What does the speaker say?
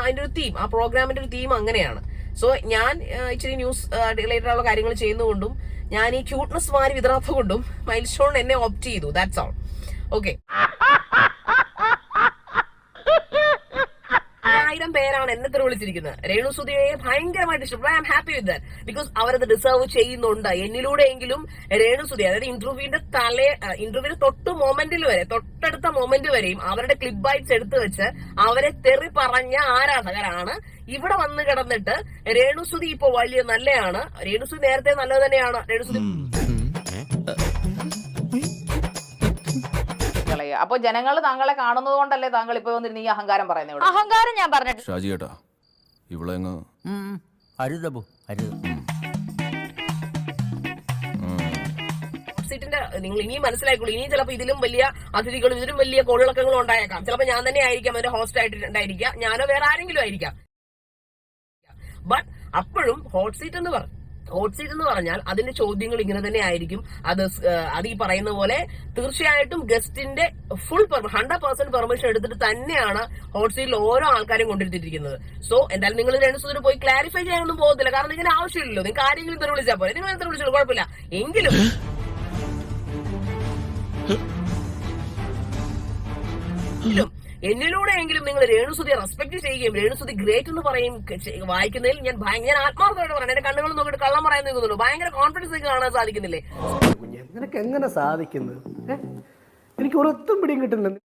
അതിന്റെ ഒരു തീം, ആ പ്രോഗ്രാമിന്റെ ഒരു തീം അങ്ങനെയാണ്. സോ ഞാൻ ഇച്ചിരി ന്യൂസ് റിലേറ്റഡ് ആയുള്ള കാര്യങ്ങൾ ചെയ്യുന്നതുകൊണ്ടും ഞാൻ ഈ ക്യൂട്ട്നെസ് മാറി വിതറാത്തതുകൊണ്ടും മൈൽ സ്റ്റോൺ എന്നെ ഓപ്റ്റ് ചെയ്തു. That's all. ഓക്കെ, 1000 പേരാണ് എന്നെ തെറി വിളിച്ചിരിക്കുന്നത്. രേണുസുതിയെ ഭയങ്കരമായിട്ട് ഇഷ്ടപ്പെട്ടു. I am happy with that. Because അവരത് ഡിസേർവ് ചെയ്യുന്നുണ്ട്. എന്നിലൂടെയെങ്കിലും രേണുസുതി, അതായത് ഇന്റർവ്യൂവിന്റെ തൊട്ടടുത്ത മൊമെന്റ് വരെയും അവരുടെ ക്ലിപ്പ് ബൈറ്റ്സ് എടുത്തു വെച്ച് അവരെ തെറി പറഞ്ഞ ആരാധകരാണ് ഇവിടെ വന്ന് കിടന്നിട്ട് രേണുസുതി ഇപ്പൊ വലിയ നല്ലതാണ്, രേണുസുതി നേരത്തെ നല്ലത് തന്നെയാണ്, രേണുസുതി. അപ്പൊ ജനങ്ങൾ താങ്കളെ കാണുന്നത് കൊണ്ടല്ലേ താങ്കൾ ഇപ്പൊ വന്നിരുന്ന ഈ അഹങ്കാരം പറയുന്നത്? അഹങ്കാരം ഞാൻ പറഞ്ഞിട്ട് ഷാജി ചേട്ടാ, ഇവിടെ സീറ്റിന്റെ നിങ്ങൾ ഇനിയും മനസ്സിലായിക്കോളൂ. ഇനിയും ചിലപ്പോൾ ഇതിലും വലിയ അതിഥികളും ഇതിലും വലിയ കൊള്ളക്കങ്ങളും ഉണ്ടായേക്കാം. ചിലപ്പോൾ ഞാൻ തന്നെ ആയിരിക്കാം അതിന്റെ ഹോസ്റ്റ് ആയിട്ടുണ്ടായിരിക്കാം, ഞാനോ വേറെ ആരെങ്കിലും ആയിരിക്കാം. ബട്ട് അപ്പോഴും ഹോട്ട് സീറ്റ് എന്ന് പറഞ്ഞാൽ അതിന്റെ ചോദ്യങ്ങൾ ഇങ്ങനെ തന്നെ ആയിരിക്കും. അത് ഈ പറയുന്ന പോലെ തീർച്ചയായിട്ടും ഗസ്റ്റിന്റെ ഫുൾ 100% പെർമിഷൻ എടുത്തിട്ട് തന്നെയാണ് ഹോട്ട് സീറ്റിൽ ഓരോ ആൾക്കാരും കൊണ്ടിരുത്തിയിരിക്കുന്നത്. സോ എന്തായാലും നിങ്ങൾ രേണുസുതിനെ പോയി ക്ലാരിഫൈ ചെയ്യാനൊന്നും പോകുന്നില്ല. കാരണം ഇതിന് ആവശ്യമില്ലല്ലോ. നിങ്ങൾക്ക് ആരെങ്കിലും തെറി വിളിച്ചാൽ പോലെ, നിങ്ങൾ തെറി വിളിച്ചോളൂ, കുഴപ്പമില്ല. എങ്കിലും എന്നിലൂടെയെങ്കിലും നിങ്ങൾ രേണുസുതിയെ റെസ്പെക്ട് ചെയ്യുകയും രേണുസുതി ഗ്രേറ്റ് എന്ന് പറയും വായിക്കുന്നതിൽ ഞാൻ ആത്മാർത്ഥമായിട്ട് പറയാം. എന്റെ കണ്ണുകൾ നോക്കിയിട്ട് കള്ളം പറയാൻ നിൽക്കുന്നുള്ളൂ. ഭയങ്കര കോൺഫിഡൻസ് കാണാൻ സാധിക്കുന്നില്ലേ? നിനക്ക് എങ്ങനെ സാധിക്കുന്നത്? എനിക്ക് ഒരൊത്തും പിടിയും കിട്ടുന്നില്ല.